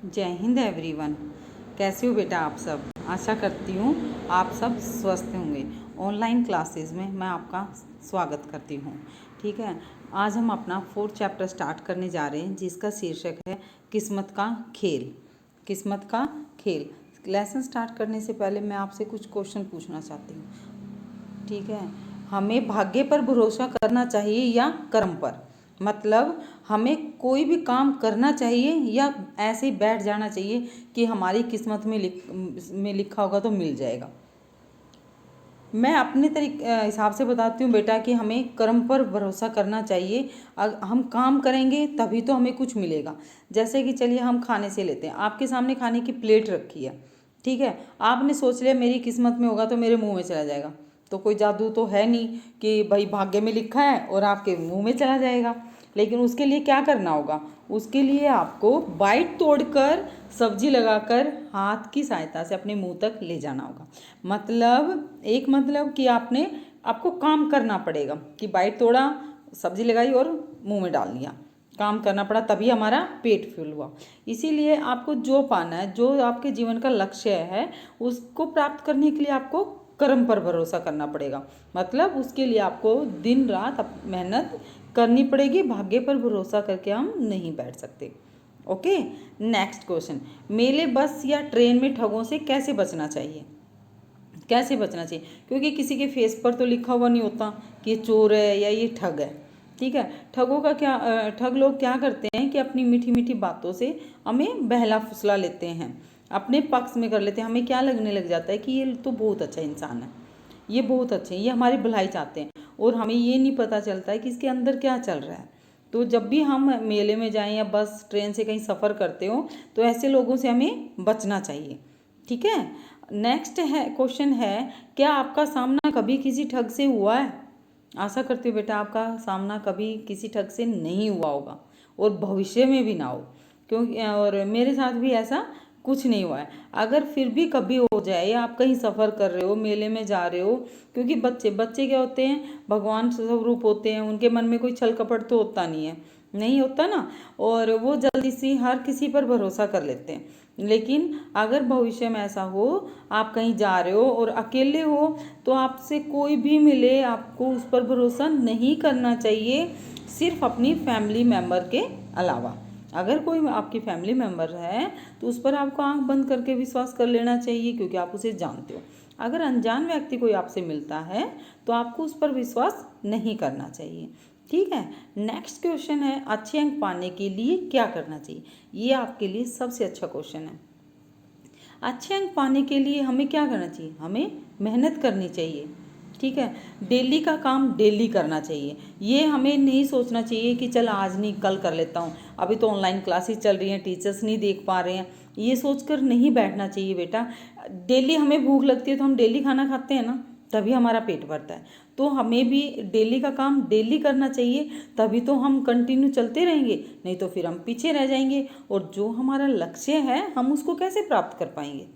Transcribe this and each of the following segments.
जय हिंद एवरीवन। कैसे हो बेटा आप सब? आशा करती हूँ आप सब स्वस्थ होंगे। ऑनलाइन क्लासेस में मैं आपका स्वागत करती हूँ। ठीक है, आज हम अपना 4th चैप्टर स्टार्ट करने जा रहे हैं जिसका शीर्षक है किस्मत का खेल। किस्मत का खेल। लेसन स्टार्ट करने से पहले मैं आपसे कुछ क्वेश्चन पूछना चाहती हूँ। ठीक है, हमें भाग्य पर भरोसा करना चाहिए या कर्म पर? मतलब हमें कोई भी काम करना चाहिए या ऐसे ही बैठ जाना चाहिए कि हमारी किस्मत में लिखा होगा तो मिल जाएगा। मैं अपने हिसाब से बताती हूँ बेटा कि हमें कर्म पर भरोसा करना चाहिए। हम काम करेंगे तभी तो हमें कुछ मिलेगा। जैसे कि चलिए हम खाने से लेते हैं, आपके सामने खाने की प्लेट रखी है, ठीक है, आपने सोच लिया मेरी किस्मत में होगा तो मेरे मुंह में चला जाएगा। तो कोई जादू तो है नहीं कि भाई भाग्य में लिखा है और आपके मुंह में चला जाएगा। लेकिन उसके लिए क्या करना होगा? उसके लिए आपको बाइट तोड़कर सब्जी लगाकर हाथ की सहायता से अपने मुंह तक ले जाना होगा। मतलब कि आपको काम करना पड़ेगा कि बाइट तोड़ा, सब्जी लगाई और मुंह में डाल लिया। काम करना पड़ा तभी हमारा पेट फुल हुआ। इसीलिए आपको जो पाना है, जो आपके जीवन का लक्ष्य है, उसको प्राप्त करने के लिए आपको कर्म पर भरोसा करना पड़ेगा। मतलब उसके लिए आपको दिन रात मेहनत करनी पड़ेगी। भाग्य पर भरोसा करके हम नहीं बैठ सकते। Okay, next question. मेले, बस या ट्रेन में ठगों से कैसे बचना चाहिए? कैसे बचना चाहिए? क्योंकि किसी के फेस पर तो लिखा हुआ नहीं होता कि ये चोर है या ये ठग है। ठीक है, ठग लोग क्या करते हैं कि अपनी मीठी मीठी बातों से हमें बहला फुसला लेते हैं, अपने पक्ष में कर लेते हैं। हमें क्या लगने लग जाता है कि ये तो बहुत अच्छा इंसान है, ये बहुत अच्छे हैं, ये हमारी भलाई चाहते हैं, और हमें ये नहीं पता चलता है कि इसके अंदर क्या चल रहा है। तो जब भी हम मेले में जाएं या बस ट्रेन से कहीं सफ़र करते हो तो ऐसे लोगों से हमें बचना चाहिए। ठीक है, नेक्स्ट है क्वेश्चन है, क्या आपका सामना कभी किसी ठग से हुआ है? आशा करती हूँ बेटा आपका सामना कभी किसी ठग से नहीं हुआ होगा और भविष्य में भी ना हो, क्योंकि और मेरे साथ भी ऐसा कुछ नहीं हुआ है। अगर फिर भी कभी हो जाए या आप कहीं सफ़र कर रहे हो, मेले में जा रहे हो, क्योंकि बच्चे क्या होते हैं, भगवान स्वरूप होते हैं, उनके मन में कोई छल कपट तो होता नहीं होता ना, और वो जल्दी से हर किसी पर भरोसा कर लेते हैं। लेकिन अगर भविष्य में ऐसा हो, आप कहीं जा रहे हो और अकेले हो, तो आपसे कोई भी मिले आपको उस पर भरोसा नहीं करना चाहिए, सिर्फ अपनी फैमिली मेम्बर के अलावा। अगर कोई आपकी फैमिली मेम्बर है तो उस पर आपको आंख बंद करके विश्वास कर लेना चाहिए, क्योंकि आप उसे जानते हो। अगर अनजान व्यक्ति कोई आपसे मिलता है तो आपको उस पर विश्वास नहीं करना चाहिए। ठीक है, नेक्स्ट क्वेश्चन है, अच्छे अंक पाने के लिए क्या करना चाहिए? ये आपके लिए सबसे अच्छा क्वेश्चन है। अच्छे अंक पाने के लिए हमें क्या करना चाहिए? हमें मेहनत करनी चाहिए। ठीक है, डेली का काम डेली करना चाहिए। ये हमें नहीं सोचना चाहिए कि चल आज नहीं कल कर लेता हूँ, अभी तो ऑनलाइन क्लासेस चल रही हैं, टीचर्स नहीं देख पा रहे हैं, ये सोचकर नहीं बैठना चाहिए बेटा। डेली हमें भूख लगती है तो हम डेली खाना खाते हैं ना, तभी हमारा पेट भरता है। तो हमें भी डेली का काम डेली करना चाहिए, तभी तो हम कंटिन्यू चलते रहेंगे, नहीं तो फिर हम पीछे रह जाएंगे और जो हमारा लक्ष्य है हम उसको कैसे प्राप्त कर पाएंगे।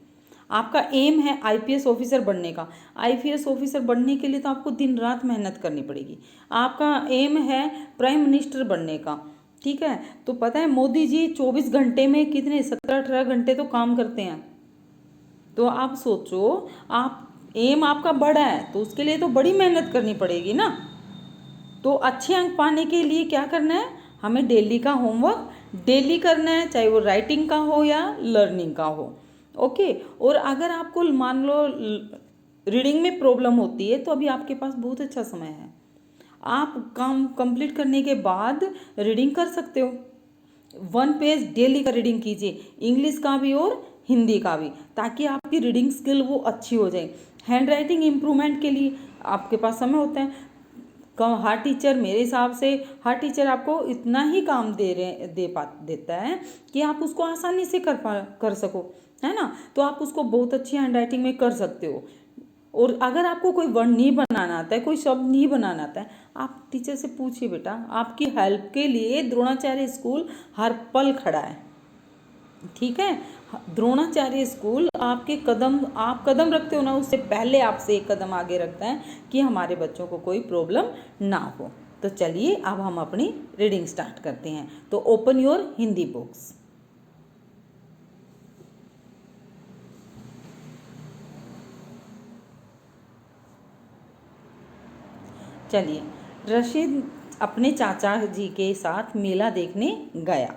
आपका एम है आईपीएस ऑफिसर बनने का, आईपीएस ऑफिसर बनने के लिए तो आपको दिन रात मेहनत करनी पड़ेगी। आपका एम है प्राइम मिनिस्टर बनने का, ठीक है, तो पता है मोदी जी 24 घंटे में कितने 17-18 घंटे तो काम करते हैं। तो आप सोचो, आप एम आपका बड़ा है तो उसके लिए तो बड़ी मेहनत करनी पड़ेगी ना। तो अच्छे अंक पाने के लिए क्या करना है? हमें डेली का होमवर्क डेली करना है, चाहे वो राइटिंग का हो या लर्निंग का हो। ओके, और अगर आपको मान लो रीडिंग में प्रॉब्लम होती है तो अभी आपके पास बहुत अच्छा समय है, आप काम कंप्लीट करने के बाद रीडिंग कर सकते हो। 1 पेज डेली का रीडिंग कीजिए, इंग्लिश का भी और हिंदी का भी, ताकि आपकी रीडिंग स्किल वो अच्छी हो जाए। हैंड राइटिंग इम्प्रूवमेंट के लिए आपके पास समय होता है। हर टीचर, मेरे हिसाब से हर टीचर आपको इतना ही काम देता है कि आप उसको आसानी से कर सको, है ना। तो आप उसको बहुत अच्छी हैंड राइटिंग में कर सकते हो। और अगर आपको कोई वर्ड नहीं बनाना आता है, कोई शब्द नहीं बनाना आता है, आप टीचर से पूछिए बेटा। आपकी हेल्प के लिए द्रोणाचार्य स्कूल हर पल खड़ा है। ठीक है, द्रोणाचार्य स्कूल आप कदम रखते हो ना, उससे पहले आपसे एक कदम आगे रखता है कि हमारे बच्चों को कोई प्रॉब्लम ना हो। तो चलिए अब हम अपनी रीडिंग स्टार्ट करते हैं। तो ओपन योर हिंदी बुक्स। चलिए, रशीद अपने चाचा जी के साथ मेला देखने गया।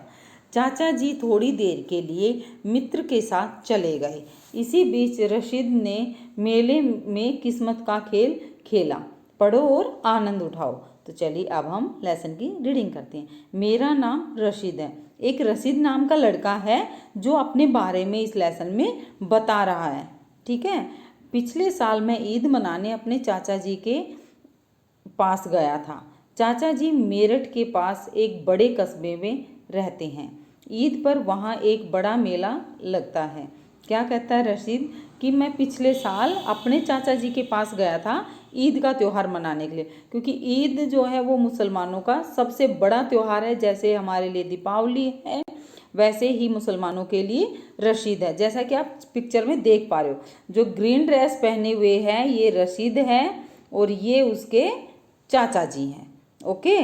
चाचा जी थोड़ी देर के लिए मित्र के साथ चले गए। इसी बीच रशीद ने मेले में किस्मत का खेल खेला। पढ़ो और आनंद उठाओ। तो चलिए अब हम लेसन की रीडिंग करते हैं। मेरा नाम रशीद है। एक रशीद नाम का लड़का है जो अपने बारे में इस लेसन में बता रहा है। ठीक है। पिछले साल मैं ईद मनाने अपने चाचा जी के पास गया था। चाचा जी मेरठ के पास एक बड़े कस्बे में रहते हैं। ईद पर वहाँ एक बड़ा मेला लगता है। क्या कहता है रशीद कि मैं पिछले साल अपने चाचा जी के पास गया था ईद का त्यौहार मनाने के लिए, क्योंकि ईद जो है वो मुसलमानों का सबसे बड़ा त्यौहार है। जैसे हमारे लिए दीपावली है, वैसे ही मुसलमानों के लिए रशीद है। जैसा कि आप पिक्चर में देख पा रहे हो, जो ग्रीन ड्रेस पहने हुए हैं ये रशीद है और ये उसके चाचा जी हैं। ओके।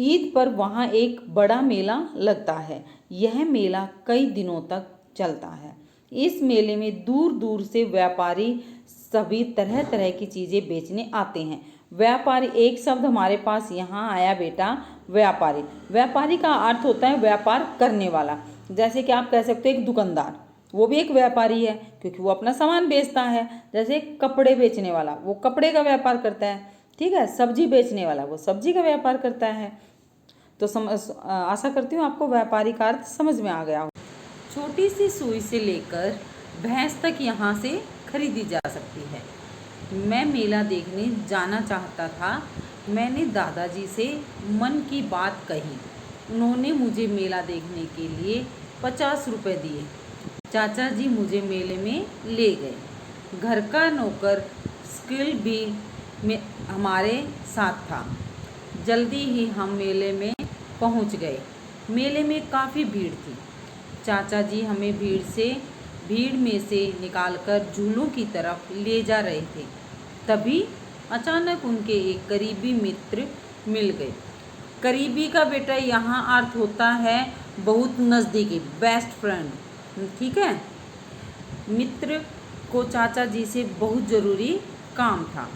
ईद पर वहाँ एक बड़ा मेला लगता है। यह मेला कई दिनों तक चलता है। इस मेले में दूर दूर से व्यापारी सभी तरह तरह की चीज़ें बेचने आते हैं। व्यापारी, एक शब्द हमारे पास यहाँ आया बेटा, व्यापारी। व्यापारी का अर्थ होता है व्यापार करने वाला। जैसे कि आप कह सकते हो एक दुकानदार, वो भी एक व्यापारी है क्योंकि वो अपना सामान बेचता है। जैसे कपड़े बेचने वाला, वो कपड़े का व्यापार करता है। ठीक है। सब्जी बेचने वाला, वो सब्जी का व्यापार करता है। तो आशा करती हूँ आपको व्यापारी का अर्थ समझ में आ गया हो। छोटी सी सुई से लेकर भैंस तक यहाँ से खरीदी जा सकती है। मैं मेला देखने जाना चाहता था। मैंने दादाजी से मन की बात कही। उन्होंने मुझे मेला देखने के लिए 50 रुपये दिए। चाचा जी मुझे मेले में ले गए। घर का नौकर स्किल भी हमारे साथ था। जल्दी ही हम मेले में पहुंच गए। मेले में काफ़ी भीड़ थी। चाचा जी हमें भीड़ में से निकालकर झूलों की तरफ ले जा रहे थे। तभी अचानक उनके एक करीबी मित्र मिल गए। करीबी का बेटा यहाँ अर्थ होता है बहुत नज़दीकी, बेस्ट फ्रेंड। ठीक है। मित्र को चाचा जी से बहुत ज़रूरी काम था।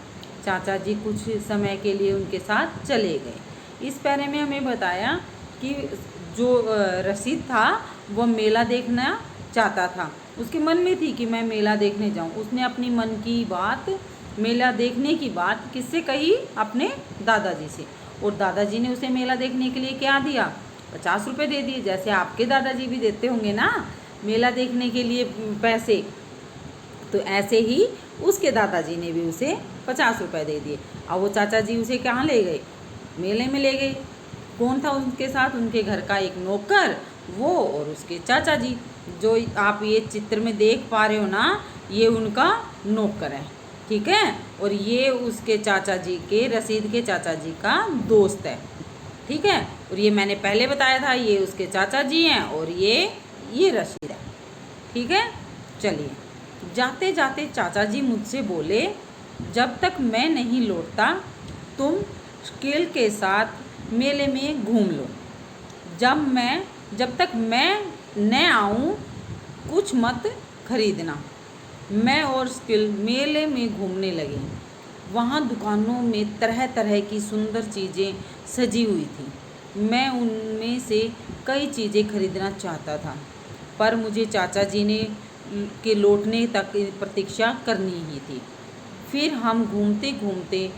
चाचा जी कुछ समय के लिए उनके साथ चले गए। इस पैरे में हमें बताया कि जो रशीद था वो मेला देखना चाहता था। उसके मन में थी कि मैं मेला देखने जाऊं। उसने अपनी मन की बात, मेला देखने की बात किससे कही? अपने दादाजी से। और दादाजी ने उसे मेला देखने के लिए क्या दिया? 50 रुपये दे दिए। जैसे आपके दादाजी भी देते होंगे ना मेला देखने के लिए पैसे, तो ऐसे ही उसके दादाजी ने भी उसे 50 रुपये दे दिए। अब वो चाचा जी उसे कहाँ ले गए? मेले में ले गए। कौन था उनके साथ? उनके घर का एक नौकर, वो और उसके चाचा जी। जो आप ये चित्र में देख पा रहे हो ना, ये उनका नौकर है। ठीक है। और ये उसके चाचा जी के, रशीद के चाचा जी का दोस्त है। ठीक है। और ये मैंने पहले बताया था, ये उसके चाचा जी हैं और ये रशीद है। ठीक है। चलिए, जाते जाते चाचा जी मुझसे बोले, जब तक मैं नहीं लौटता तुम स्केल के साथ मेले में घूम लो। जब तक मैं न आऊँ कुछ मत खरीदना। मैं और स्किल मेले में घूमने लगे। वहाँ दुकानों में तरह तरह की सुंदर चीज़ें सजी हुई थी। मैं उनमें से कई चीज़ें खरीदना चाहता था, पर मुझे चाचा जी ने के लौटने तक प्रतीक्षा करनी ही थी। फिर हम घूमते घूमते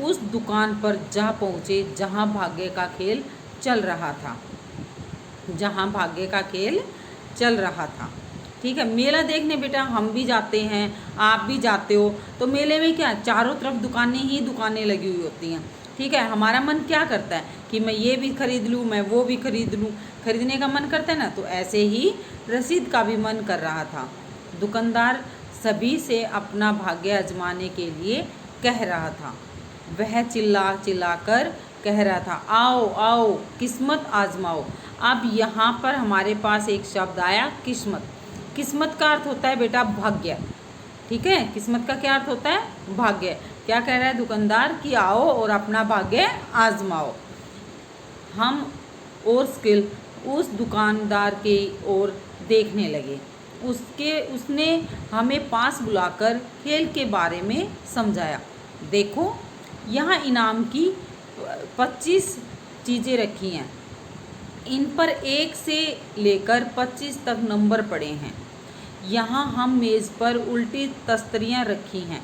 उस दुकान पर जा पहुँचे जहाँ भाग्य का खेल चल रहा था। ठीक है। मेला देखने बेटा हम भी जाते हैं, आप भी जाते हो। तो मेले में क्या, चारों तरफ दुकानें ही दुकानें लगी हुई होती हैं। ठीक है। हमारा मन क्या करता है कि मैं ये भी खरीद लूँ, मैं वो भी खरीद लूँ, खरीदने का मन करता है ना। तो ऐसे ही रशीद का भी मन कर रहा था। दुकानदार सभी से अपना भाग्य आजमाने के लिए कह रहा था। वह चिल्ला चिल्ला कर कह रहा था, आओ आओ किस्मत आजमाओ। अब यहाँ पर हमारे पास एक शब्द आया, किस्मत। किस्मत का अर्थ होता है बेटा भाग्य। ठीक है। किस्मत का क्या अर्थ होता है? भाग्य। क्या कह रहा है दुकानदार कि आओ और अपना भाग्य आजमाओ। हम और स्किल उस दुकानदार की ओर देखने लगे। उसने हमें पास बुलाकर खेल के बारे में समझाया। देखो यहाँ इनाम की 25 चीज़ें रखी हैं, इन पर 1 से लेकर 25 तक नंबर पड़े हैं। यहाँ हम मेज़ पर उल्टी तस्तरियाँ रखी हैं,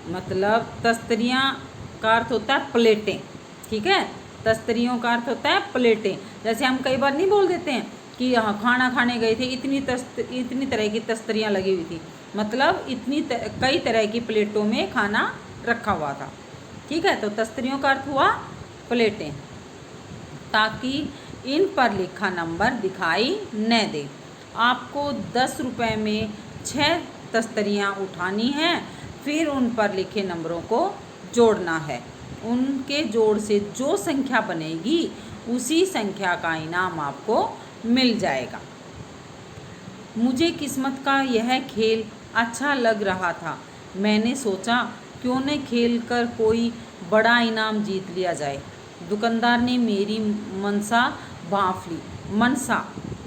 मतलब तस्तरियाँ का अर्थ होता है प्लेटें, ठीक है। तस्तरियों का अर्थ होता है प्लेटें। जैसे हम कई बार नहीं बोल देते हैं कि यहाँ खाना खाने गए थे, इतनी तरह की तस्तरियाँ लगी हुई थी, मतलब कई तरह की प्लेटों में खाना रखा हुआ था, ठीक है। तो तस्तरियों का अर्थ हुआ प्लेटें, ताकि इन पर लिखा नंबर दिखाई न दे। आपको 10 रुपये में 6 तस्तरियाँ उठानी हैं, फिर उन पर लिखे नंबरों को जोड़ना है। उनके जोड़ से जो संख्या बनेगी उसी संख्या का इनाम आपको मिल जाएगा। मुझे किस्मत का यह खेल अच्छा लग रहा था। मैंने सोचा क्यों न खेल कर कोई बड़ा इनाम जीत लिया जाए। दुकानदार ने मेरी मनसा भांप ली।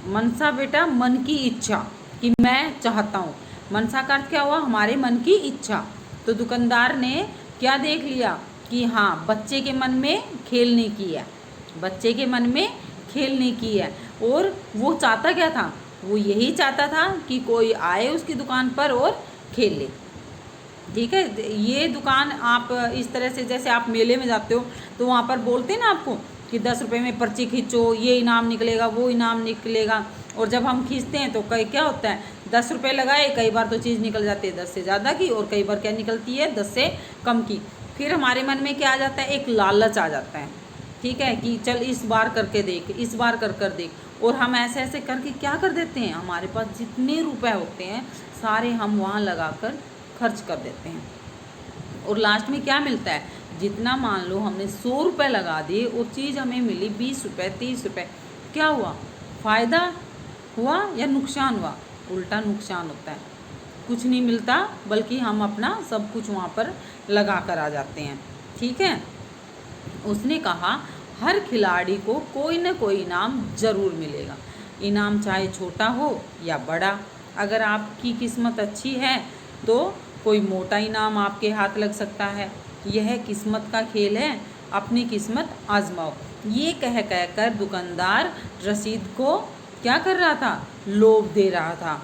मनसा बेटा मन की इच्छा, कि मैं चाहता हूँ। मनसा का अर्थ क्या हुआ? हमारे मन की इच्छा। तो दुकानदार ने क्या देख लिया कि हाँ, बच्चे के मन में खेलने की है, बच्चे के मन में खेलने की है। और वो चाहता क्या था? वो यही चाहता था कि कोई आए उसकी दुकान पर और खेल ले, ठीक है। ये दुकान आप इस तरह से, जैसे आप मेले में जाते हो तो वहाँ पर बोलते हैं ना आपको कि 10 रुपये में पर्ची खींचो, ये इनाम निकलेगा, वो इनाम निकलेगा। और जब हम खींचते हैं तो कई क्या होता है, 10 रुपये लगाए, कई बार तो चीज़ निकल जाती है 10 से ज़्यादा की, और कई बार क्या निकलती है 10 से कम की। फिर हमारे मन में क्या आ जाता है? एक लालच आ जाता है, ठीक है, कि चल इस बार करके देख, इस बार कर देख। और हम ऐसे ऐसे करके क्या कर देते हैं, हमारे पास जितने रुपए होते हैं सारे हम वहाँ लगाकर खर्च कर देते हैं। और लास्ट में क्या मिलता है? जितना मान लो हमने 100 रुपये लगा दिए और चीज़ हमें मिली 20 रुपये, 30 रुपये। क्या हुआ? फ़ायदा हुआ या नुकसान हुआ? उल्टा नुकसान होता है, कुछ नहीं मिलता, बल्कि हम अपना सब कुछ वहाँ पर लगा कर आ जाते हैं, ठीक है। उसने कहा हर खिलाड़ी को कोई न कोई इनाम ज़रूर मिलेगा, इनाम चाहे छोटा हो या बड़ा। अगर आपकी किस्मत अच्छी है तो कोई मोटा इनाम आपके हाथ लग सकता है। यह किस्मत का खेल है, अपनी किस्मत आजमाओ। ये कह कर दुकानदार रसीद को क्या कर रहा था? लोभ दे रहा था,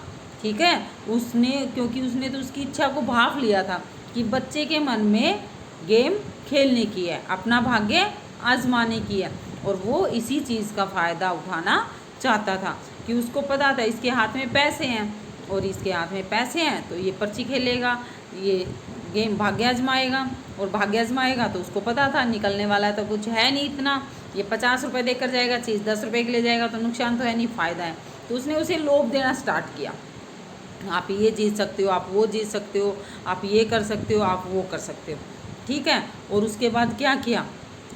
ठीक है। क्योंकि उसने तो उसकी इच्छा को भांप लिया था कि बच्चे के मन में गेम खेलने की है, अपना भाग्य आजमाने की है, और वो इसी चीज़ का फ़ायदा उठाना चाहता था कि उसको पता था इसके हाथ में पैसे हैं, और इसके हाथ में पैसे हैं तो ये पर्ची खेलेगा, ये गेम भाग्य आजमाएगा, और भाग्य आजमाएगा तो उसको पता था निकलने वाला तो कुछ है नहीं इतना, ये 50 रुपये देकर जाएगा, चीज़ 10 रुपये के लिए जाएगा, तो नुकसान तो है नहीं, फ़ायदा है। तो उसने उसे लोभ देना स्टार्ट किया, आप ये जीत सकते हो, आप वो जीत सकते हो, आप ये कर सकते हो, आप वो कर सकते हो, ठीक है। और उसके बाद क्या किया?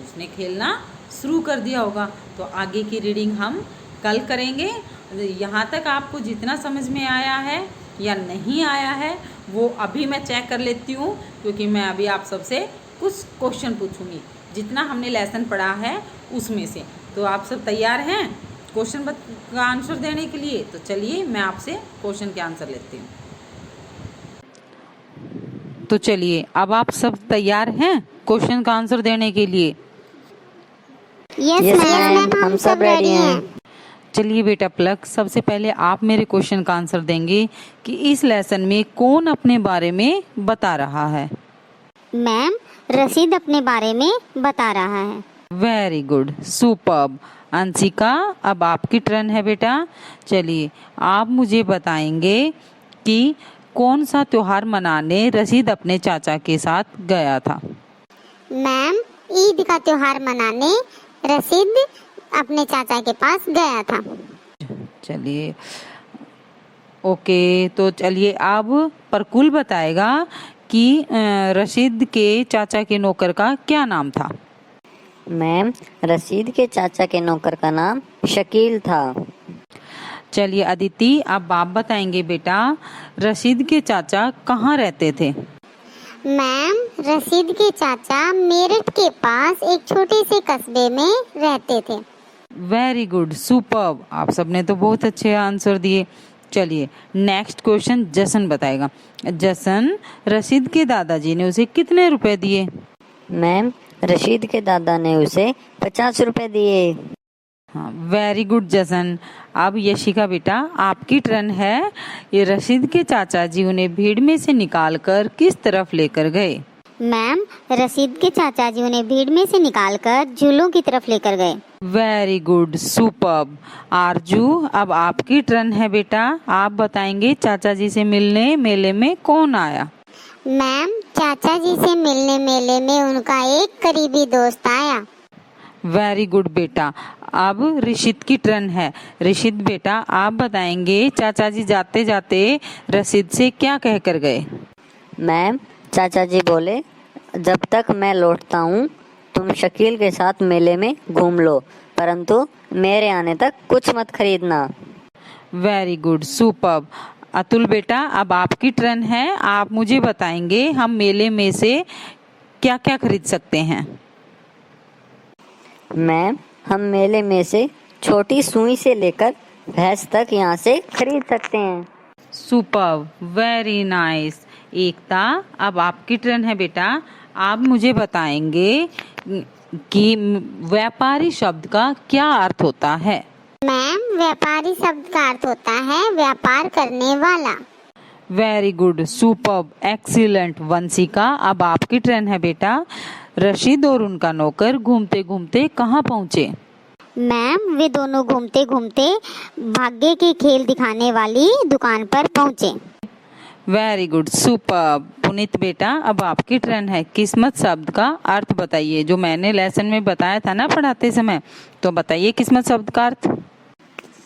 उसने खेलना शुरू कर दिया होगा। तो आगे की रीडिंग हम कल करेंगे। यहाँ तक आपको जितना समझ में आया है या नहीं आया है वो अभी मैं चेक कर लेती हूँ, क्योंकि मैं अभी आप सबसे कुछ क्वेश्चन पूछूंगी जितना हमने लेसन पढ़ा है उसमें से। तो आप सब तैयार हैं क्वेश्चन का आंसर देने के लिए? तो चलिए मैं आपसे क्वेश्चन के आंसर लेती हूँ। तो चलिए, अब आप सब तैयार हैं क्वेश्चन का आंसर देने के लिए? यस मैम, हम सब रेडी हैं। चलिए बेटा पलक, सबसे पहले आप मेरे क्वेश्चन का आंसर देंगे कि इस लेसन में कौन अपने बारे में बता रहा है? मैम, रसीद अपने बारे में बता रहा है। Very good, superb. अंशिका, अब आपकी टर्न है बेटा। चलिए, आप मुझे बताएंगे कि कौन सा त्योहार मनाने रसीद अपने चाचा के साथ गया था? मैम, ईद का त्योहार मनाने रसीद अपने चाचा के पास गया था। चलिए, ओके, तो चलिए अब प्रकुल बताएगा कि रशीद के चाचा के नौकर का क्या नाम था? मैम, रशीद के चाचा के नौकर का नाम शकील था। चलिए अदिति, अब आप बताएंगे बेटा रशीद के चाचा कहाँ रहते थे? मैम, रशीद के चाचा मेरठ के पास एक छोटे से कस्बे में रहते थे। Very good, superb. आप सबने तो बहुत अच्छे आंसर दिए। चलिए नेक्स्ट क्वेश्चन जसन बताएगा। जसन, रशीद के दादाजी ने उसे कितने रुपए दिए? मैम, रशीद के दादा ने उसे 50 रुपए दिए। हाँ, वेरी गुड जसन। अब यशिका बेटा आपकी टर्न है। ये रशीद के चाचा जी उन्हें भीड़ में से निकालकर किस तरफ लेकर गए? मैम, रशीद के चाचा जी उन्हें भीड़ में से निकालकर झूलों की तरफ लेकर गए। Very good, superb. आरजू अब आपकी टर्न है बेटा। आप बताएंगे चाचा जी से मिलने मेले में कौन आया? मैम, चाचा जी से मिलने मेले में उनका एक करीबी दोस्त आया। वेरी गुड बेटा। अब ऋषित की टर्न है। ऋषित बेटा आप बताएंगे चाचा जी जाते जाते रशीद से क्या कहकर गए? मैम, चाचा जी बोले, जब तक मैं लौटता हूँ तुम शकील के साथ मेले में घूम लो, परंतु मेरे आने तक कुछ मत खरीदना। Very good, superb. अतुल बेटा अब आपकी टर्न है। आप मुझे बताएंगे हम मेले में से क्या क्या खरीद सकते हैं? मैम, हम मेले में से छोटी सुई से लेकर भैंस तक यहाँ से खरीद सकते हैं। Superb, very nice. एकता अब आपकी टर्न है बेटा। आप मुझे बताएंगे कि व्यापारी शब्द का क्या अर्थ होता है? मैम, व्यापारी शब्द का अर्थ होता है व्यापार करने वाला। Very good, superb, excellent. Vanshika अब आपकी टर्न है बेटा। रशीद और उनका नौकर घूमते घूमते कहाँ पहुँचे? मैम, वे दोनों घूमते घूमते भाग्य के खेल दिखाने वाली दुकान पर पहुँचे। Very good, superb. पुनीत बेटा अब आपकी टर्न है। किस्मत शब्द का अर्थ बताइए। जो मैंने लेसन में बताया था ना पढ़ाते समय, तो बताइए किस्मत शब्द का अर्थ।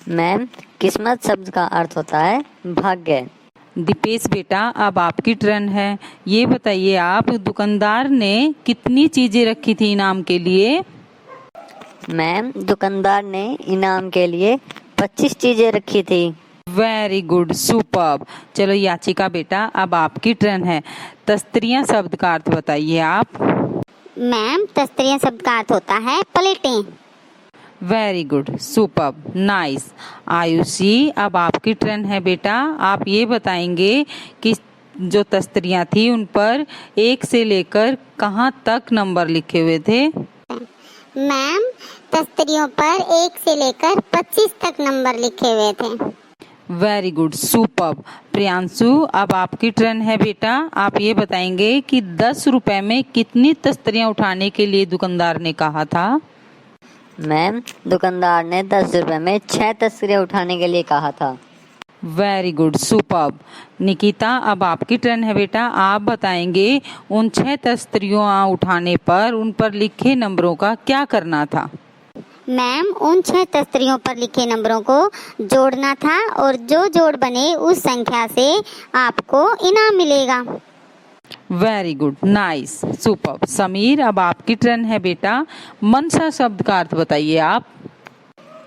मैम, किस्मत शब्द का अर्थ होता है भाग्य। दीपेश बेटा अब आपकी टर्न है। ये बताइए आप दुकानदार ने कितनी चीजें रखी थी इनाम के लिए? मैम, दुकानदार ने इनाम के लिए 25 चीजें रखी थी। Very good, superb. चलो याचिका बेटा अब आपकी टर्न है। तस्त्रियां शब्द का अर्थ बताइए आप। मैम, तस्त्रियां शब्द का अर्थ होता है प्लेटें। Very good, superb, nice. Ayushi अब आपकी टर्न है बेटा। आप ये बताएंगे कि जो तस्त्रियां थी उन पर 1 से लेकर कहाँ तक नंबर लिखे हुए थे? मैम, तस्त्रियों पर 1 से लेकर 25 तक नंबर लिखे हुए थे। Very good, superb. प्रियांशु अब आपकी टर्न है बेटा। आप ये बताएंगे कि 10 रुपए में कितनी तस्त्रियां उठाने के लिए दुकानदार ने कहा था? मैम, दुकानदार ने 10 रुपए में 6 तस्करियाँ उठाने के लिए कहा था। Very good, superb. निकिता अब आपकी टर्न है बेटा। आप बताएंगे उन 6 तस्त्रियों उठाने पर उन पर लिखे नंबरों का क्या करना था? मैम, उन 6 तस्त्रियों पर लिखे नंबरों को जोड़ना था और जो जोड़ बने उस संख्या से आपको इनाम मिलेगा। Very good, nice, superb. Sameer अब आपकी टर्न है बेटा। मनसा शब्द का अर्थ बताइए आप।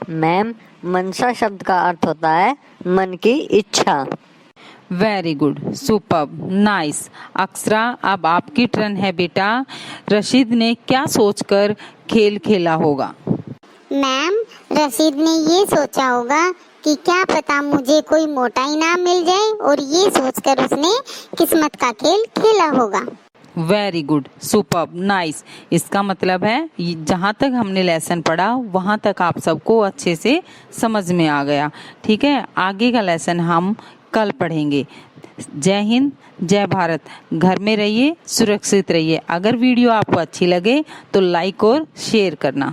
मैम, मनसा शब्द का अर्थ होता है मन की इच्छा। Very good, superb, nice. Akshara अब आपकी टर्न है बेटा। रशीद ने क्या सोचकर खेल खेला होगा? मैम, रशीद ने ये सोचा होगा कि क्या पता मुझे कोई मोटा इनाम मिल जाए और ये सोचकर उसने किस्मत का खेल खेला होगा। Very good, superb, nice. इसका मतलब है जहाँ तक हमने लेसन पढ़ा वहाँ तक आप सबको अच्छे से समझ में आ गया। ठीक है, आगे का लेसन हम कल पढ़ेंगे। जय हिंद, जय भारत। घर में रहिए, सुरक्षित रहिए। अगर वीडियो आपको अच्छी लगे तो लाइक और शेयर करना।